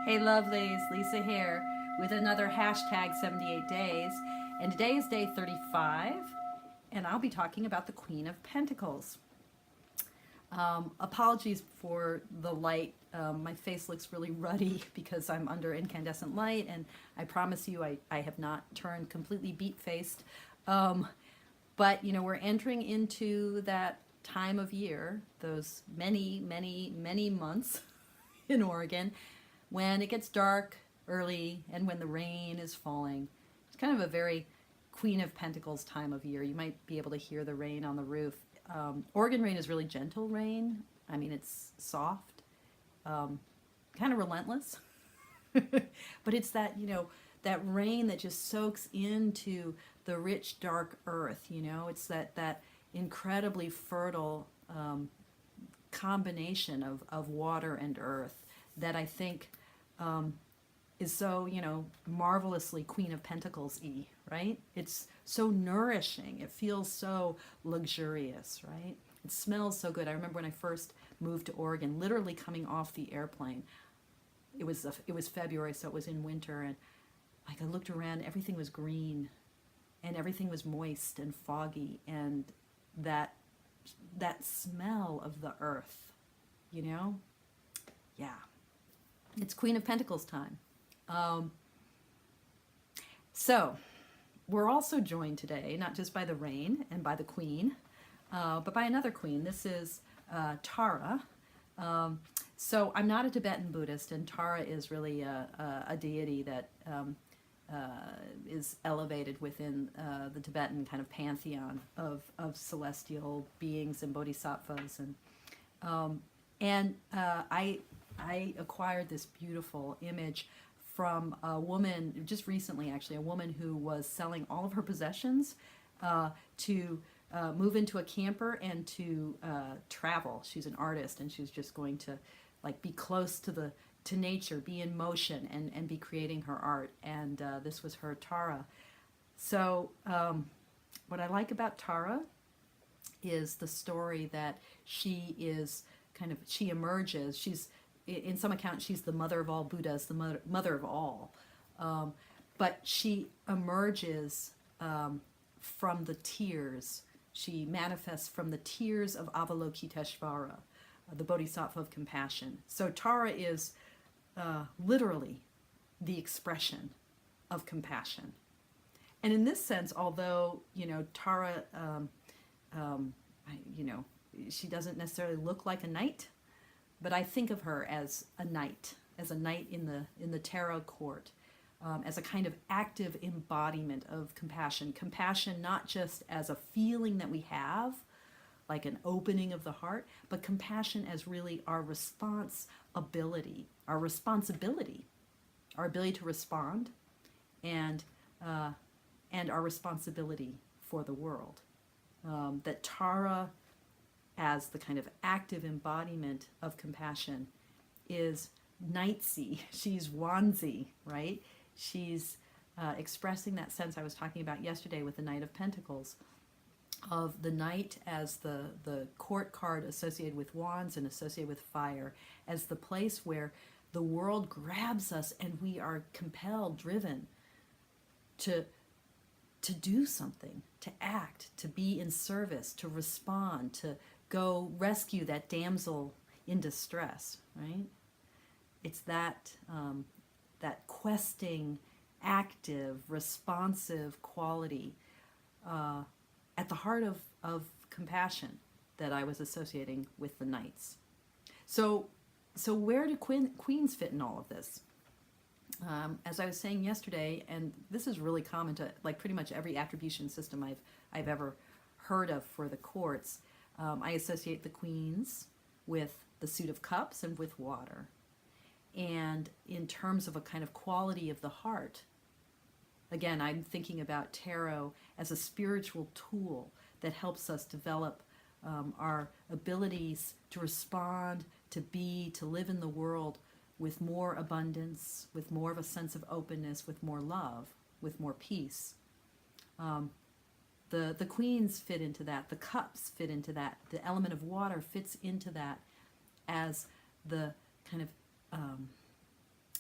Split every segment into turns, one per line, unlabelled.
Hey lovelies, Lisa here with another hashtag 78 days. And today is day 35, and I'll be talking about the Queen of Pentacles. Apologies for the light. My face looks really ruddy because I'm under incandescent light, and I promise you I have not turned completely beet-faced. But, you know, we're entering into that time of year, those many, many, many months in Oregon, when it gets dark early and when the rain is falling. It's kind of a very Queen of Pentacles time of year. You might be able to hear the rain on the roof. Oregon rain is really gentle rain. I mean, it's soft, kind of relentless. But it's that, you know, that rain that just soaks into the rich, dark earth, you know. It's that incredibly fertile combination of water and earth that I think is so, you know, marvelously Queen of Pentacles-y, right? It's so nourishing. It feels so luxurious, right? It smells so good. I remember when I first moved to Oregon, literally coming off the airplane. It was February, so it was in winter, and like I looked around, everything was green, and everything was moist and foggy, and that smell of the earth, you know? Yeah. It's Queen of Pentacles time. So we're also joined today, not just by the rain and by the Queen, but by another Queen. This is Tara. So I'm not a Tibetan Buddhist, and Tara is really a deity that is elevated within the Tibetan kind of pantheon of celestial beings and bodhisattvas. And I acquired this beautiful image from a woman, just recently actually, a woman who was selling all of her possessions to move into a camper and to travel. She's an artist, and she's just going to like be close to nature, be in motion, and be creating her art. And this was her Tara. So what I like about Tara is the story that she is she emerges. She's, in some accounts, she's the mother of all Buddhas, the mother of all. But she emerges from the tears. She manifests from the tears of Avalokiteshvara, the Bodhisattva of compassion. So Tara is literally the expression of compassion. And in this sense, although, you know, Tara, you know, she doesn't necessarily look like a knight, but I think of her as a knight in the tarot court, as a kind of active embodiment of compassion. Compassion not just as a feeling that we have, like an opening of the heart, but compassion as really our responsibility, our ability to respond, and our responsibility for the world. That Tara, as the kind of active embodiment of compassion, is knightsy. She's wandsy, right? She's expressing that sense I was talking about yesterday with the Knight of Pentacles, of the knight as the court card associated with wands and associated with fire, as the place where the world grabs us and we are compelled, driven to do something, to act, to be in service, to respond, to go rescue that damsel in distress, right? It's that questing, active, responsive quality at the heart of compassion that I was associating with the knights. So where do queens fit in all of this? As I was saying yesterday, and this is really common to like pretty much every attribution system I've ever heard of for the courts, I associate the queens with the suit of cups and with water. And in terms of a kind of quality of the heart, again, I'm thinking about tarot as a spiritual tool that helps us develop our abilities to respond, to be, to live in the world with more abundance, with more of a sense of openness, with more love, with more peace. The queens fit into that. The cups fit into that. The element of water fits into that as the kind of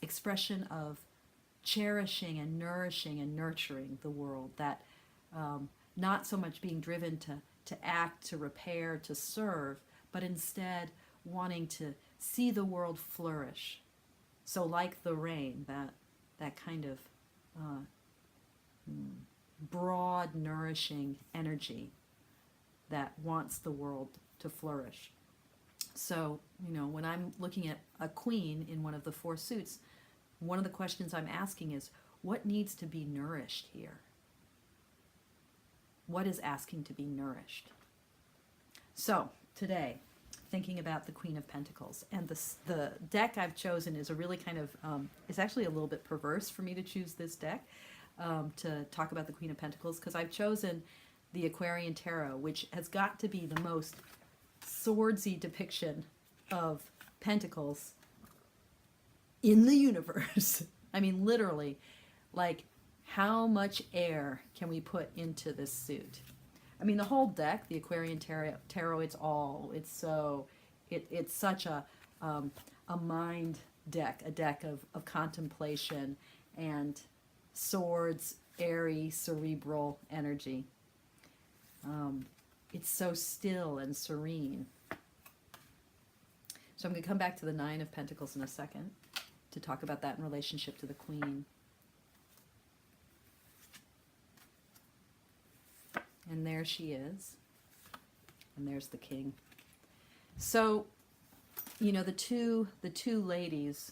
expression of cherishing and nourishing and nurturing the world, that not so much being driven to act, to repair, to serve, but instead wanting to see the world flourish. So like the rain, that kind of broad, nourishing energy that wants the world to flourish. So, when I'm looking at a queen in one of the four suits, one of the questions I'm asking is, what needs to be nourished here? What is asking to be nourished? So, today, thinking about the Queen of Pentacles, and the deck I've chosen is a really kind of, it's actually a little bit perverse for me to choose this deck to talk about the Queen of Pentacles, because I've chosen the Aquarian Tarot, which has got to be the most swordsy depiction of Pentacles in the universe. I mean, literally, like, how much air can we put into this suit? I mean, the whole deck, the Aquarian Tarot, it's such a mind deck, a deck of contemplation and swords, airy, cerebral energy. It's so still and serene. So I'm going to come back to the Nine of Pentacles in a second to talk about that in relationship to the Queen. And there she is. And there's the King. So, the two ladies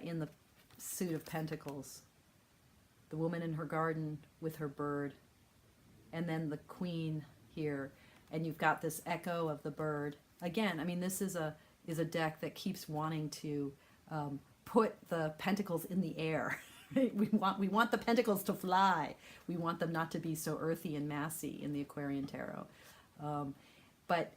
in the suit of Pentacles, the woman in her garden with her bird, and then the Queen here, and you've got this echo of the bird. Again, I mean, this is a deck that keeps wanting to put the pentacles in the air. Right? We want the pentacles to fly. We want them not to be so earthy and massy in the Aquarian Tarot. But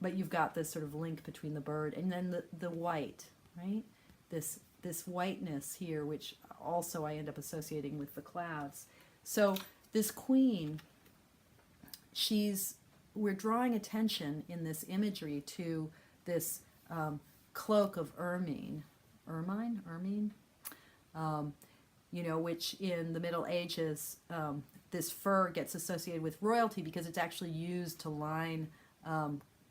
you've got this sort of link between the bird and then the white, right? This whiteness here, which also I end up associating with the clouds. So this Queen, we're drawing attention in this imagery to this cloak of ermine, which in the Middle Ages, this fur gets associated with royalty because it's actually used to line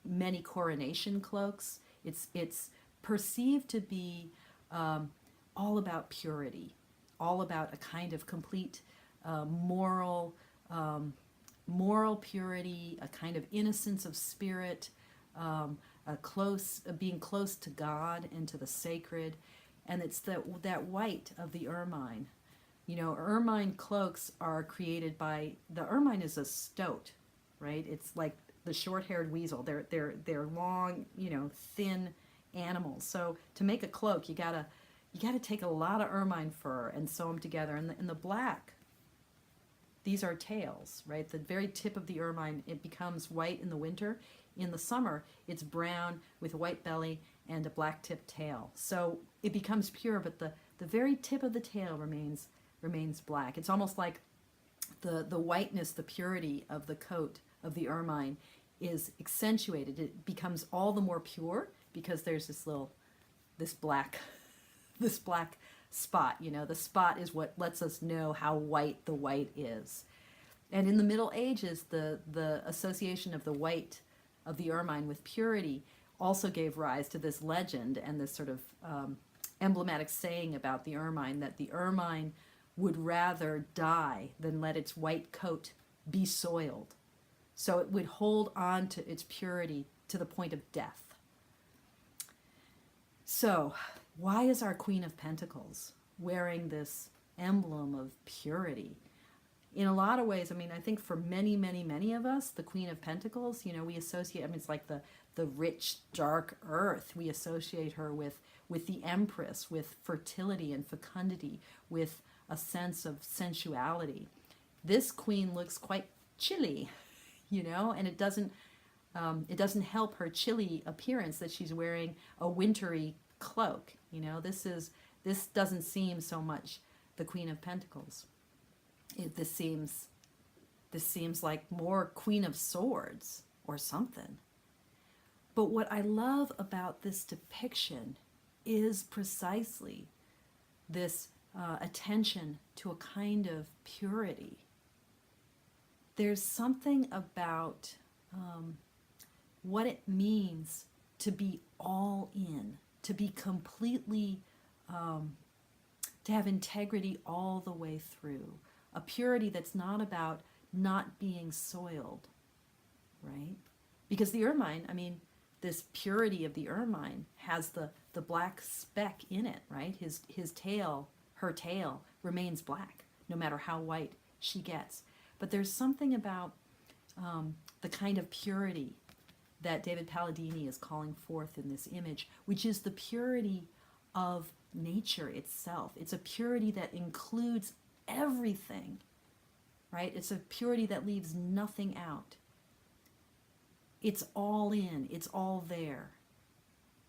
many coronation cloaks. It's perceived to be all about purity, all about a kind of complete moral purity, a kind of innocence of spirit, being close to God and to the sacred. And it's that white of the ermine. Ermine cloaks are created by, the ermine is a stoat, right? It's like the short-haired weasel. They're long, thin animals. So to make a cloak, you gotta take a lot of ermine fur and sew them together. And the black, these are tails, right? The very tip of the ermine, it becomes white in the winter. In the summer, it's brown with a white belly and a black tipped tail. So it becomes pure, but the very tip of the tail remains black. It's almost like the whiteness, the purity of the coat of the ermine is accentuated. It becomes all the more pure because there's this black spot. The spot is what lets us know how white the white is. And in the Middle Ages, the association of the white of the ermine with purity also gave rise to this legend and this sort of emblematic saying about the ermine, that the ermine would rather die than let its white coat be soiled. So it would hold on to its purity to the point of death. So why is our Queen of Pentacles wearing this emblem of purity? In a lot of ways, I think for many, many, many of us, the Queen of Pentacles, we associate, it's like the rich, dark earth. We associate her with the Empress, with fertility and fecundity, with a sense of sensuality. This Queen looks quite chilly, and it doesn't help her chilly appearance that she's wearing a wintry cloak. This doesn't seem so much the Queen of Pentacles. This seems like more Queen of Swords or something. But what I love about this depiction is precisely this attention to a kind of purity. There's something about what it means to be all in, to be completely, to have integrity all the way through. A purity that's not about not being soiled, right? Because the ermine, I mean, this purity of the ermine has the black speck in it, right? His tail, her tail, remains black, no matter how white she gets. But there's something about the kind of purity that David Palladini is calling forth in this image, which is the purity of nature itself. It's a purity that includes everything, right? It's a purity that leaves nothing out. It's all in, it's all there.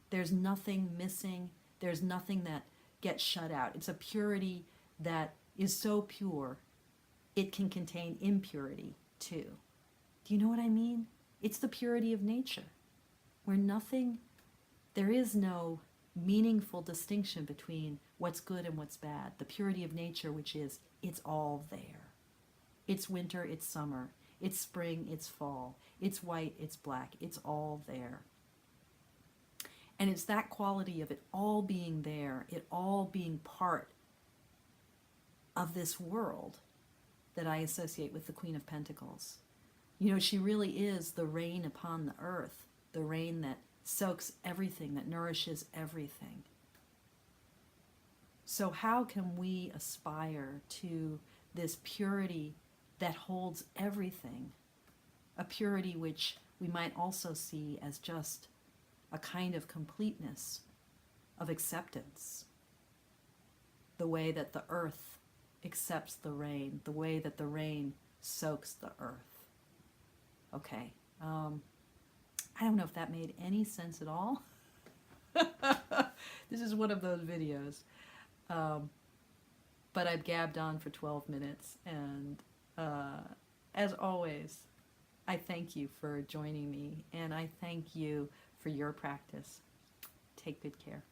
There's nothing missing, there's nothing that gets shut out. It's a purity that is so pure, it can contain impurity too. Do you know what I mean? It's the purity of nature, where there is no meaningful distinction between what's good and what's bad. The purity of nature, which is, it's all there. It's winter, it's summer, it's spring, it's fall, it's white, it's black, it's all there. And it's that quality of it all being there, it all being part of this world, that I associate with the Queen of Pentacles. You know, she really is the rain upon the earth, the rain that soaks everything, that nourishes everything. So how can we aspire to this purity that holds everything? A purity which we might also see as just a kind of completeness, of acceptance. The way that the earth accepts the rain, the way that the rain soaks the earth. Okay, I don't know if that made any sense at all. This is one of those videos. But I've gabbed on for 12 minutes, and as always, I thank you for joining me, and I thank you for your practice. Take good care.